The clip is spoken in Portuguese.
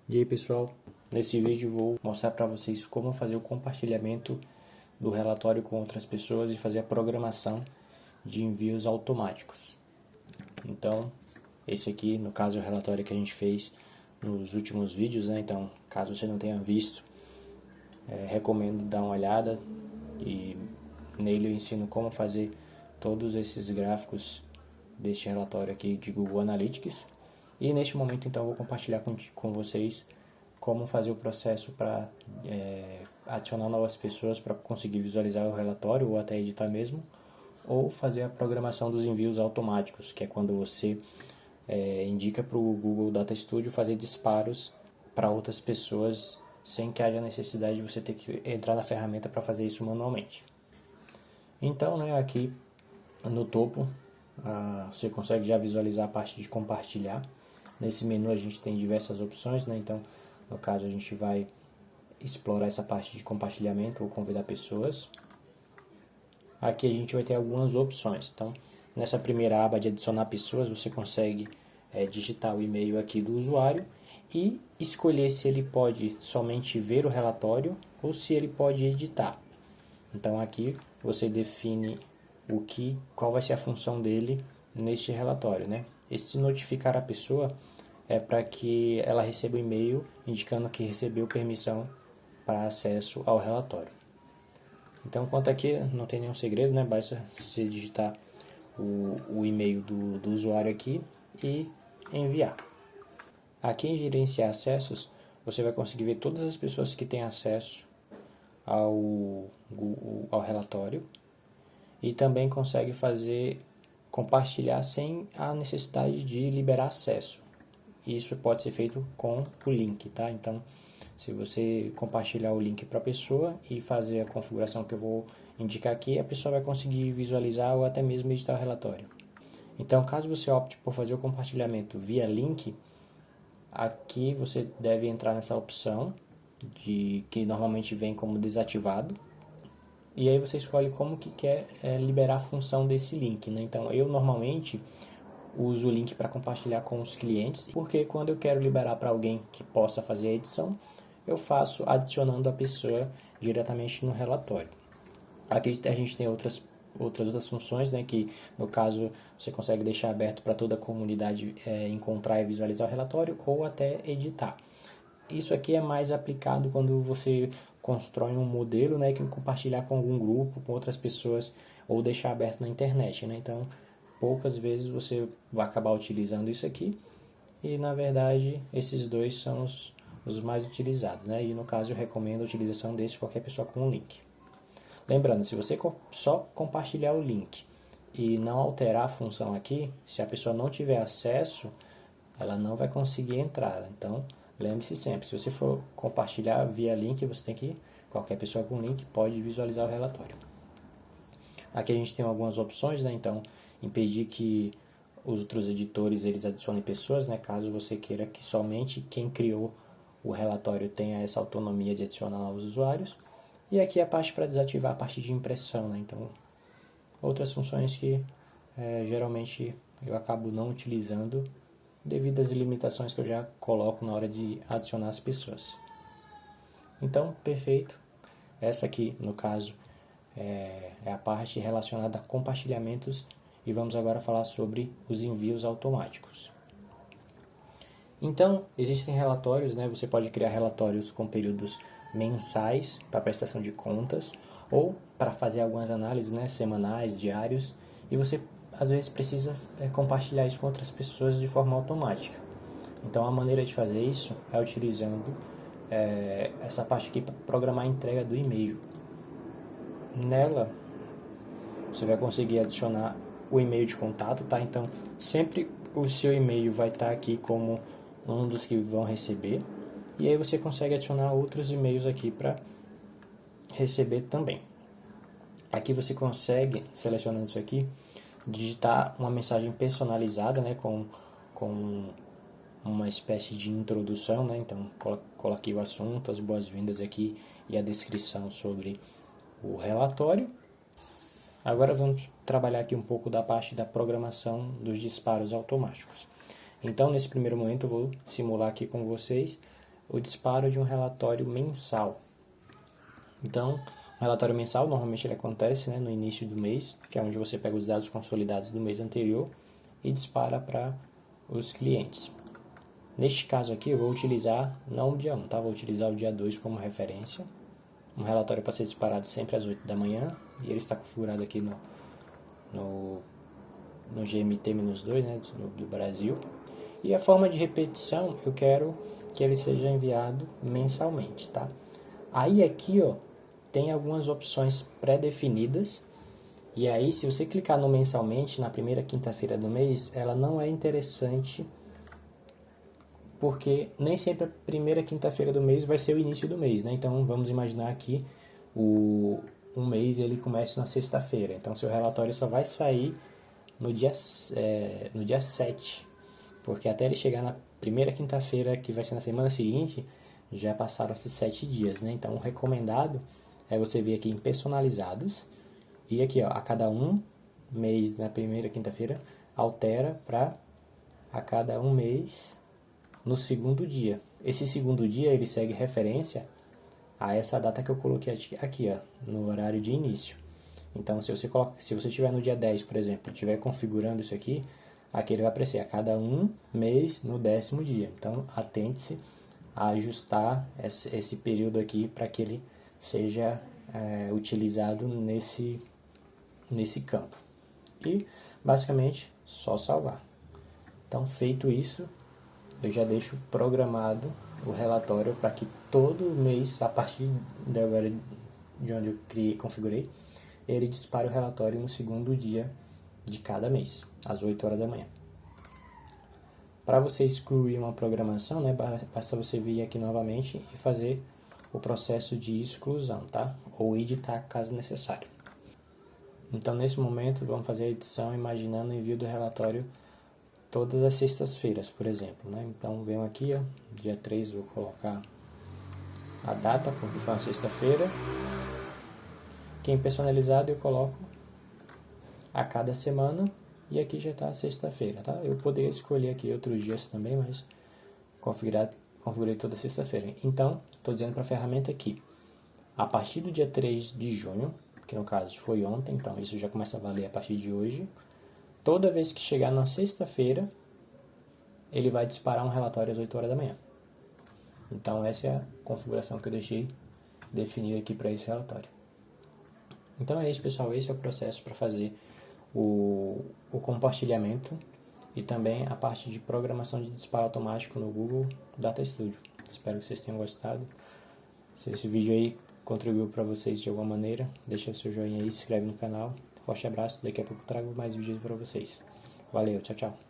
E aí pessoal, nesse vídeo vou mostrar para vocês como fazer o compartilhamento do relatório com outras pessoas e fazer a programação de envios automáticos. Então, esse aqui no caso é o relatório que a gente fez nos últimos vídeos, né? Então, caso você não tenha visto, recomendo dar uma olhada e nele eu ensino como fazer todos esses gráficos deste relatório aqui de Google Analytics. E neste momento então eu vou compartilhar com vocês como fazer o processo para adicionar novas pessoas para conseguir visualizar o relatório ou até editar mesmo, ou fazer a programação dos envios automáticos, que é quando você indica para o Google Data Studio fazer disparos para outras pessoas sem que haja necessidade de você ter que entrar na ferramenta para fazer isso manualmente. Então, aqui no topo você consegue já visualizar a parte de compartilhar. Nesse menu a gente tem diversas opções, né? Então, no caso, a gente vai explorar essa parte de compartilhamento ou convidar pessoas. Aqui a gente vai ter algumas opções. Então, nessa primeira aba de adicionar pessoas, você consegue digitar o e-mail aqui do usuário e escolher se ele pode somente ver o relatório ou se ele pode editar. Então, aqui você define qual vai ser a função dele neste relatório, né? Esse notificar a pessoa é para que ela receba o e-mail indicando que recebeu permissão para acesso ao relatório. Então, quanto aqui, não tem nenhum segredo, né? Basta você digitar o e-mail do usuário aqui e enviar. Aqui em gerenciar acessos, você vai conseguir ver todas as pessoas que têm acesso ao relatório e também consegue compartilhar sem a necessidade de liberar acesso. Isso pode ser feito com o link, tá? Então, se você compartilhar o link para a pessoa e fazer a configuração que eu vou indicar aqui, a pessoa vai conseguir visualizar ou até mesmo editar o relatório. Então, caso você opte por fazer o compartilhamento via link, aqui você deve entrar nessa opção que normalmente vem como desativado. E aí você escolhe como que quer liberar a função desse link, né? Então, eu normalmente uso o link para compartilhar com os clientes, porque quando eu quero liberar para alguém que possa fazer a edição, eu faço adicionando a pessoa diretamente no relatório. Aqui a gente tem outras funções, né, que no caso você consegue deixar aberto para toda a comunidade encontrar e visualizar o relatório ou até editar. Isso aqui é mais aplicado quando você constrói um modelo, né, que compartilhar com algum grupo, com outras pessoas ou deixar aberto na internet, né? Então, poucas vezes você vai acabar utilizando isso aqui e na verdade esses dois são os mais utilizados, né? E no caso eu recomendo a utilização desse qualquer pessoa com um link. Lembrando, se você só compartilhar o link e não alterar a função aqui, se a pessoa não tiver acesso, ela não vai conseguir entrar. Então, lembre-se sempre, se você for compartilhar via link, qualquer pessoa com link pode visualizar o relatório. Aqui a gente tem algumas opções, né? Então, impedir que os outros editores eles adicionem pessoas, né? Caso você queira que somente quem criou o relatório tenha essa autonomia de adicionar novos usuários. E aqui a parte para desativar a parte de impressão, né? Então, outras funções que geralmente eu acabo não utilizando devido às limitações que eu já coloco na hora de adicionar as pessoas. Então, perfeito. Essa aqui, no caso, é a parte relacionada a compartilhamentos e vamos agora falar sobre os envios automáticos. Então, existem relatórios, né? Você pode criar relatórios com períodos mensais para prestação de contas ou para fazer algumas análises, né? Semanais, diários, e você às vezes precisa compartilhar isso com outras pessoas de forma automática. Então, a maneira de fazer isso é utilizando essa parte aqui para programar a entrega do e-mail. Nela, você vai conseguir adicionar o e-mail de contato, tá? Então, sempre o seu e-mail vai estar aqui como um dos que vão receber. E aí você consegue adicionar outros e-mails aqui para receber também. Aqui você consegue, selecionando isso aqui, digitar uma mensagem personalizada, né? Com uma espécie de introdução, né? Então, coloquei o assunto, as boas-vindas aqui e a descrição sobre o relatório. Agora vamos trabalhar aqui um pouco da parte da programação dos disparos automáticos. Então, nesse primeiro momento, eu vou simular aqui com vocês o disparo de um relatório mensal. Então, o relatório mensal normalmente ele acontece, né, no início do mês, que é onde você pega os dados consolidados do mês anterior e dispara para os clientes. Neste caso aqui eu vou utilizar não o dia 1, tá? Vou utilizar o dia 2 como referência. Um relatório para ser disparado sempre às 8 da manhã e ele está configurado aqui no GMT-2, né, do Brasil. E a forma de repetição eu quero que ele seja enviado mensalmente, tá? Aí aqui, ó, tem algumas opções pré-definidas. E aí, se você clicar no mensalmente, na primeira quinta-feira do mês, ela não é interessante, porque nem sempre a primeira quinta-feira do mês vai ser o início do mês, né? Então, vamos imaginar que um mês ele começa na sexta-feira. Então, seu relatório só vai sair no dia 7, porque até ele chegar na primeira quinta-feira, que vai ser na semana seguinte, já passaram-se 7 dias, né? Então, o recomendado é você vir aqui em personalizados e aqui, ó, a cada um mês na primeira quinta-feira, altera para a cada um mês no segundo dia. Esse segundo dia ele segue referência a essa data que eu coloquei aqui, ó, no horário de início. Então, se você estiver no dia 10, por exemplo, e estiver configurando isso aqui ele vai aparecer a cada um mês no 10º dia. Então, atente-se a ajustar esse período aqui para que ele seja utilizado nesse campo. E, basicamente, só salvar. Então, feito isso, eu já deixo programado o relatório para que todo mês, a partir de agora de onde eu configurei, ele dispare o relatório no segundo dia de cada mês, às 8 horas da manhã. Para você excluir uma programação, né, basta você vir aqui novamente e fazer o processo de exclusão, tá? Ou editar caso necessário. Então, nesse momento, vamos fazer a edição imaginando o envio do relatório todas as sextas-feiras, por exemplo, né? Então, venho aqui, ó, dia 3, vou colocar a data, porque foi uma sexta-feira. Aqui em personalizado eu coloco a cada semana e aqui já está sexta-feira, tá? Eu poderia escolher aqui outros dias também, mas configurei toda sexta-feira. Então, estou dizendo para a ferramenta aqui, a partir do dia 3 de junho, que no caso foi ontem, então isso já começa a valer a partir de hoje, toda vez que chegar na sexta-feira, ele vai disparar um relatório às 8 horas da manhã. Então, essa é a configuração que eu deixei definida aqui para esse relatório. Então é isso, pessoal. Esse é o processo para fazer o compartilhamento e também a parte de programação de disparo automático no Google Data Studio. Espero que vocês tenham gostado. Se esse vídeo aí contribuiu para vocês de alguma maneira, deixa o seu joinha aí, se inscreve no canal. Forte abraço, daqui a pouco eu trago mais vídeos para vocês. Valeu, tchau, tchau.